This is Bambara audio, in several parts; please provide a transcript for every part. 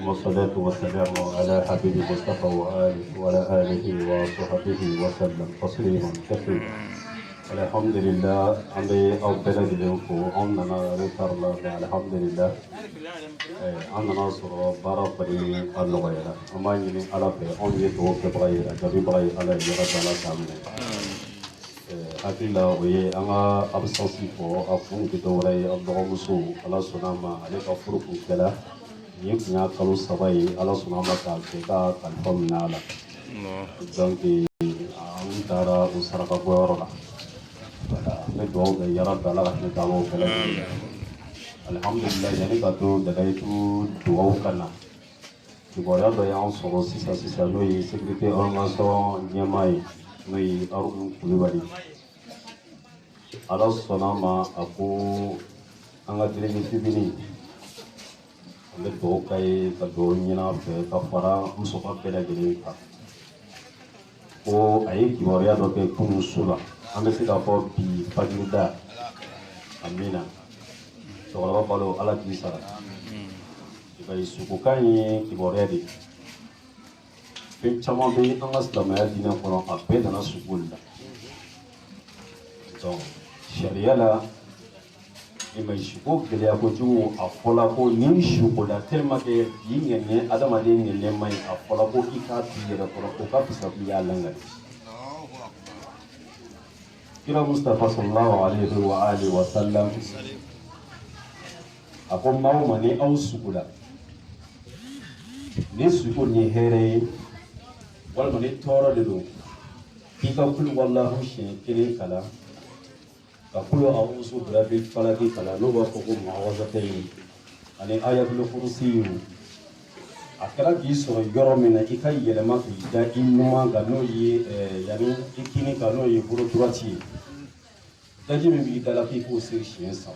والصلاة والسلام على حبيب المصطفى وعلى آله وصحبه وسلم تسليما كثيرا. الحمد لله عندي أو بلد لكو عندنا ريتر الله الحمد لله عندنا صور بارفري اللغيرة أما يني على في أن يتوقف بغير جبي بغير على يرد على كامل أكيد ويه أنا أبصصي فو أفهم كدوري الله مسو على سناما عليك أفرق كلا يكني أكلو سباي على سناما كالكا كالفم نالا donc an taara o saraka bɔyɔrɔ la n bɛ dugawu kɛ yarabi ala ka hinɛ taamaw bɛɛ lajɛlen alhamdulilayi yanni ka to dagayitu dugawu ka na kibaruya dɔ y'an sɔrɔ sisan n'o ye sécurité organisation ɲɛmaa ye n'o ye Aruna Kulibali ala sɔnna a ma a ko an ka délégué fitini an bɛ dugawu k'a ye ka dugawu ɲini a fɛ ka fara musoga bɛɛ lajɛlen kan ko a ye kibaruya dɔ kɛ kunun su la an bɛ se k'a fɔ bi fajirida amina cɛkɔrɔba balo ala k'i sara i ye sugukan ye kibaruya de fɛn caman bɛ an ka silamɛya diinɛ kɔnɔ a bɛɛ nana sugu de la donc sariya la i ma suko gɛlɛya kojugu a fɔla ko ni suko la tellement que bi ŋɛniɲɛ adamaden ŋɛniɲɛ man ɲi a fɔla ko i k'a t'i yɛrɛ kɔrɔ o ka fisa k'i y'a langali kira Mustafa sallallahu alaihi wa alihi wa sallam a ko maa o maa ni aw sugu la ni suko ni hɛrɛ ye walima ni tɔɔrɔ de don k'i ka kuli wallahu siɲɛ kelen kalan ka kulu a'uzu birabbil falaki kalan n'o b'a fɔ ko mu'awwazatayn ani ayatul kursiyu a kɛra k'i sɔrɔ yɔrɔ min na i ka yɛlɛma k'i da i numan kan n'o ye yanni i kini kan n'o ye bolo droite ye daji min b'i da la k'i k'o siri siɲɛ 3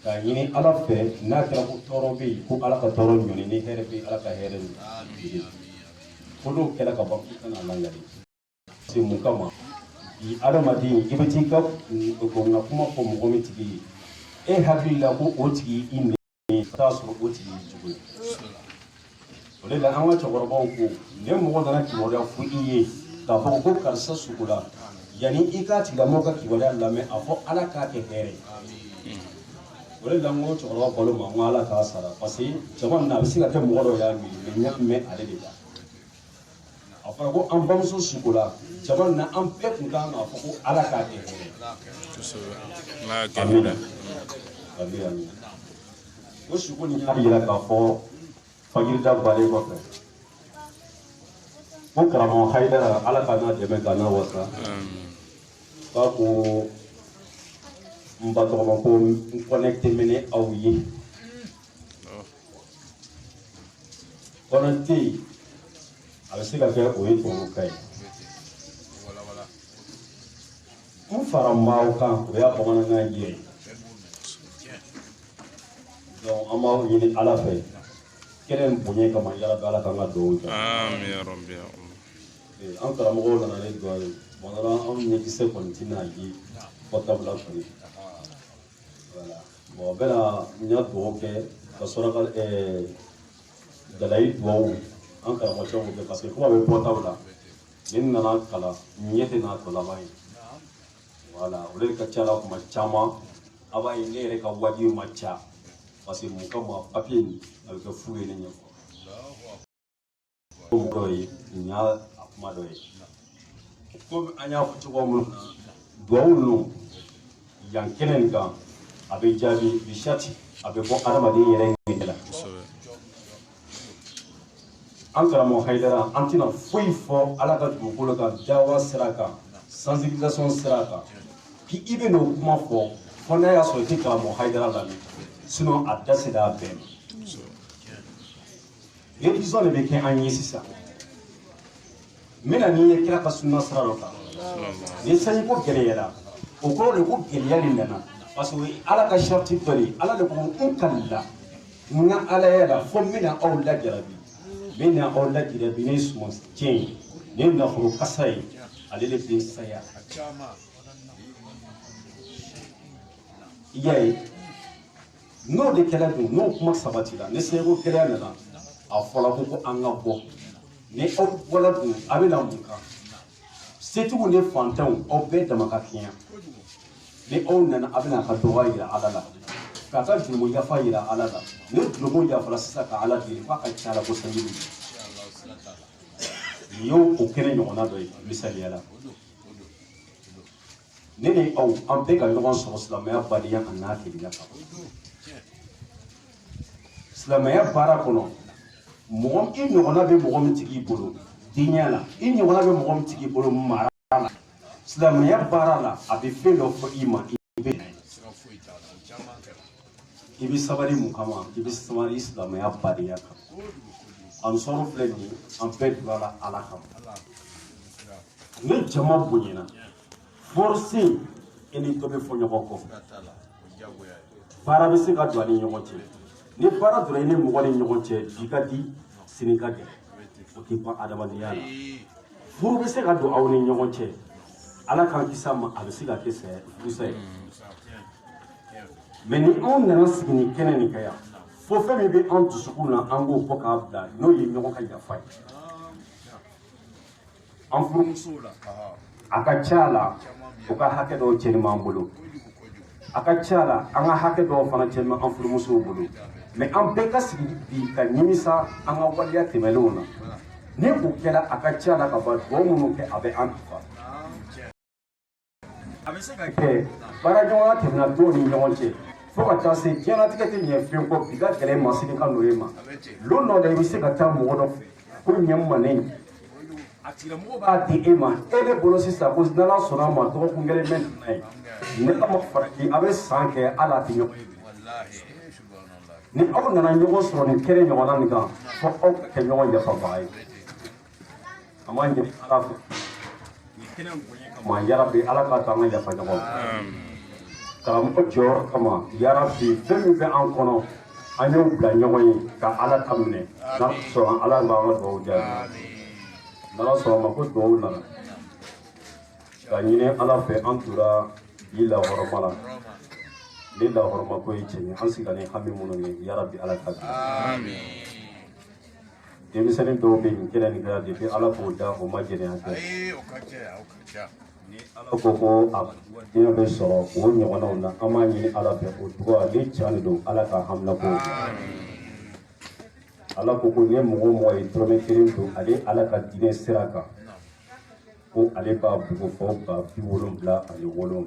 k'a ɲini ala fɛ n'a kɛra ko tɔɔrɔ bɛ yen ko ala ka tɔɔrɔ ɲɔni ni hɛrɛ bɛ ala ka hɛrɛ ɲɔni ko n'o kɛra ka ban i kana langali se mun kama bi adamaden i bɛ t'i ka gɔngɔn kuma fɔ mɔgɔ min tigi ye e hakili la ko o tigi i nɛni ka taa sɔrɔ o tigi ye jugu ye o de la an ka cɛkɔrɔbaw ko ne mɔgɔ nana kibaruya fɔ i ye k'a fɔ ko karisa sugu la yanni i k'a tigilamɔgɔ ka kibaruya lamɛn a fɔ ala k'a kɛ hɛrɛ o de la n ko cɛkɔrɔba balo ma n ko ala k'a sara parce que jama nin a bɛ se ka kɛ mɔgɔ dɔ y'a miiri mɛ n y'a mɛn ale de la a fɔra ko an bamuso sugu la jama nin na an bɛɛ tun kan k'a fɔ ko ala k'a kɛ hɛrɛ amina amina o sugu nin y'a yira k'a fɔ fajirida balen kɔfɛ ko karamɔgɔ Hayidara ala ka n'a dɛmɛ ka n'a wasa k'a ko n ba tɔgɔma ko n connecté mɛnɛ aw ye connecté a bɛ se ka kɛ o ye tubabukan ye n fara maaw kan o y'a bamanankan ye donc an b'aw ɲini ala fɛ kɛnɛ bonya kama yarabi ala kan ka dugawu kɛ amin ya rabbi an karamɔgɔw nana ne dugawu ye tuma dɔ la anw ɲɛkisɛ kɔni tɛna ye fɔtabila kɔni voilà bon o bɛ na n y'a dugawu kɛ ka sɔrɔ ka dalayi dugawu an karamɔgɔcɛw kɛ parce que kuma bɛ fɔtabila ni nana kalan ɲɛ tɛ n'a tɔ laban ye voilà o de ka ca la kuma caman a b'a ye ne yɛrɛ ka wajibi ma ca parce que mun kama papier nin a bɛ kɛ fu ye ne ɲɛfɔ ko dɔ ye nin y'a kuma dɔ ye komi an y'a fɔ cogo min na dugawu ninnu yan kɛnɛ nin kan a bɛ jaabi bisati a bɛ bɔ adamaden yɛrɛ ɲɛ la an karamɔgɔ Hayidara an tɛna foyi fɔ ala ka dugukolo kan dawa sira kan sensibilisation sira kan k'i bɛ n'o kuma fɔ n'a y'a sɔrɔ i tɛ karamɔgɔ Hayidara lamɛn sinon a da sera a bɛɛ ma révision de bɛ kɛ an ye sisan n bɛna n'i ye kira ka sunna sira dɔ kan ni sanji ko gɛlɛyara o kɔrɔ de ko gɛlɛya de nana parce que o ye ala ka sariti dɔ de ye ala de ko n kalila n ka alaya la fo n bɛna aw lajarabi n bɛna aw lajarabi ne suma tiɲɛ ye ne nafolo kasa ye ale de bɛ saya i y'a ye n'o de kɛra dun n'o kuma sabatila ni seko gɛlɛya nana a fɔla ko an ka bɔ ni aw bɔla dun a bɛna mun kan setigiw ni fantanw aw bɛɛ dama ka kɛɲɛ ni aw nana a bɛna ka dɔgɔya yira ala la k'a ka jurumu yafa yira ala la ni jurumu yafara sisan ka ala deli f'a ka ca ala ko sanji nin y'o kɛnɛ ɲɔgɔnna dɔ ye misaliya la ne ni aw an bɛɛ ka ɲɔgɔn sɔrɔ silamɛya badenya a n'a kelenya kan silamɛya baara kɔnɔ mɔgɔ i ɲɔgɔnna bɛ mɔgɔ min tigi bolo diɲɛ la i ɲɔgɔnna bɛ mɔgɔ min tigi bolo mara la silamɛya baara la a bɛ fɛn dɔ fɔ i ma i bɛ sabali mun kama i bɛ sabali silamɛya badenya kan an sɔrɔ filɛ nin ye an bɛɛ dugala ala kama ne jama bonyana forcé i ni dɔ bɛ fɔ ɲɔgɔn kɔ baara bɛ se ka don a ni ɲɔgɔn cɛ ni baara donna i ni mɔgɔ ni ɲɔgɔn cɛ bi ka di sini ka gɛlɛn o tɛ ban adamadenya la furu bɛ se ka don aw ni ɲɔgɔn cɛ ala k'an kisi a ma a bɛ se ka kɛ furusa ye mɛ ni anw nana sigi ni kɛnɛ nin kan yan fo fɛn min bɛ an dusukun na an b'o bɔ k'a bila n'o ye ɲɔgɔn ka yafa ye an furumusow la a ka ca la o ka hakɛ dɔw cɛnni b'an bolo a ka ca la an ka hakɛ dɔw fana cɛnni bɛ an furumusow bolo mɛ an bɛɛ ka sigi bi ka nimisa an ka waleya tɛmɛnenw na ni o kɛra a ka ca la ka ban dugawu minnu kɛ a bɛ an tufa a bɛ se ka kɛ baaraɲɔgɔnya tɛmɛna dɔw ni ɲɔgɔn cɛ fo ka taa se diɲɛlatigɛ tɛ ɲɛ fɛn kɔ bi ka gɛlɛn ma sini ka n'o ye ma don dɔ la i bɛ se ka taa mɔgɔ dɔ fɛ ko ɲɛ ma ne a tigilamɔgɔ b'a di e ma e bɛ bolo sisan ko n'ala sɔnna a ma dɔgɔkun kelen bɛ nana ye ne ma farati a bɛ san kɛ ala a tɛ ɲɔgɔn ye ni aw nana ɲɔgɔn sɔrɔ nin kɛnɛ ɲɔgɔnna nin kan fo aw ka kɛ ɲɔgɔn yafabaga ye a ma ɲɛ ala fɛ nin kɛnɛ bonya kama yarabi ala k'a to an ka yafa ɲɔgɔn karamɔgɔ jɔyɔrɔ kama yarabi fɛn min bɛ an kɔnɔ an y'o bila ɲɔgɔn ye ka ala ta minɛ n'ala sɔnna ala b'an ka dugawu jaabi n'ala sɔnna ma ko dugawu nana ka ɲini ala fɛ an tora bi lahɔrɔma la ni lahɔrɔma ko ye tiɲɛ an sigira ni hami minnu ye yarabi ala ka bi denmisɛnnin dɔw bɛ nin kɛnɛ nin kɛra depuis ala k'o da o ma jɛnɛya kɛ ni ala ko a diɲɛ bɛ sɔrɔ o ɲɔgɔnnaw na an b'a ɲini ala fɛ o dugawu ale can de don ala ka hamina ko ala ko ni mɔgɔ o mɔgɔ ye dɔrɔmɛ kelen don ale ala ka diinɛ sira kan ko ale b'a bugo fɔ 77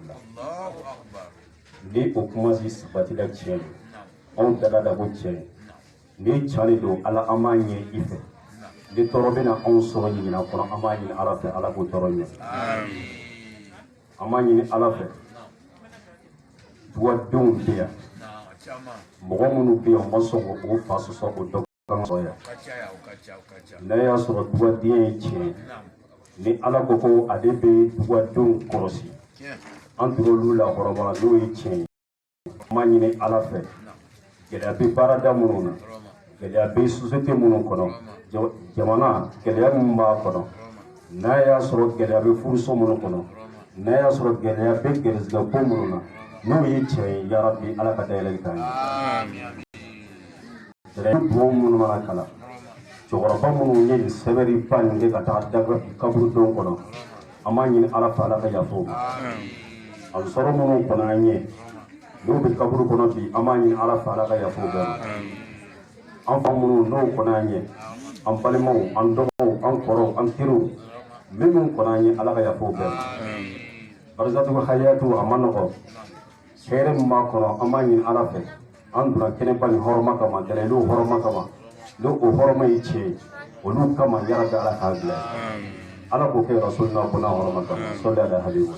ni o kuma si sabatila tiɲɛ don anw dala da ko tiɲɛ ni can de don ala an b'a ɲɛ i fɛ ni tɔɔrɔ bɛna anw sɔrɔ ɲinina kɔnɔ an b'a ɲini ala fɛ ala k'o tɔɔrɔ ɲɛ an b'a ɲini ala fɛ dugadenw bɛ yan mɔgɔ minnu bɛ yan u ma sɔn k'o fa sɔsɔ o dɔ kan sɔrɔ yan n'a y'a sɔrɔ dugaden ye tiɲɛ ni ala ko ale bɛ dugadenw kɔlɔsi an tor'olu la hɔrɔnba n'o ye tiɲɛ ye an b'a ɲini ala fɛ gɛlɛya bɛ baarada minnu na gɛlɛya bɛ société minnu kɔnɔ jamana gɛlɛya min b'a kɔnɔ n'a y'a sɔrɔ gɛlɛya bɛ furuso minnu kɔnɔ n'a y'a sɔrɔ gɛlɛya bɛ gɛrɛsɛgɛ ko minnu na n'o ye tiɲɛ ye yarabi ala ka dayɛlɛli k'an ye gɛlɛya dugawu minnu mana kalan cɛkɔrɔba minnu ye nin sɛbɛnni ba nin kɛ ka taa da kaburudenw kɔnɔ an b'a ɲini ala fɛ ala ka yafa o ma a sɔrɔ minnu kɔnɔ an ye n'u bɛ kaburu kɔnɔ bi an b'a ɲini ala fɛ ala ka yafa o bɛɛ ma an fa minnu n'o kɔnɔ an ye an balimaw an dɔgɔw an kɔrɔw an teriw minnu kɔnɔ an ye ala ka yafa o bɛɛ ma barizatugu hayatu a ma nɔgɔ hɛrɛ min b'a kɔnɔ an b'a ɲini ala fɛ an donna kɛnɛba nin hɔrɔnma kama dɛlɛliw hɔrɔnma kama n'o o hɔrɔnma ye tiɲɛ ye olu kama yarabi ala k'a bila ala k'o kɛ rasulina bɔnna hɔrɔnma kama sɔli ala hali wa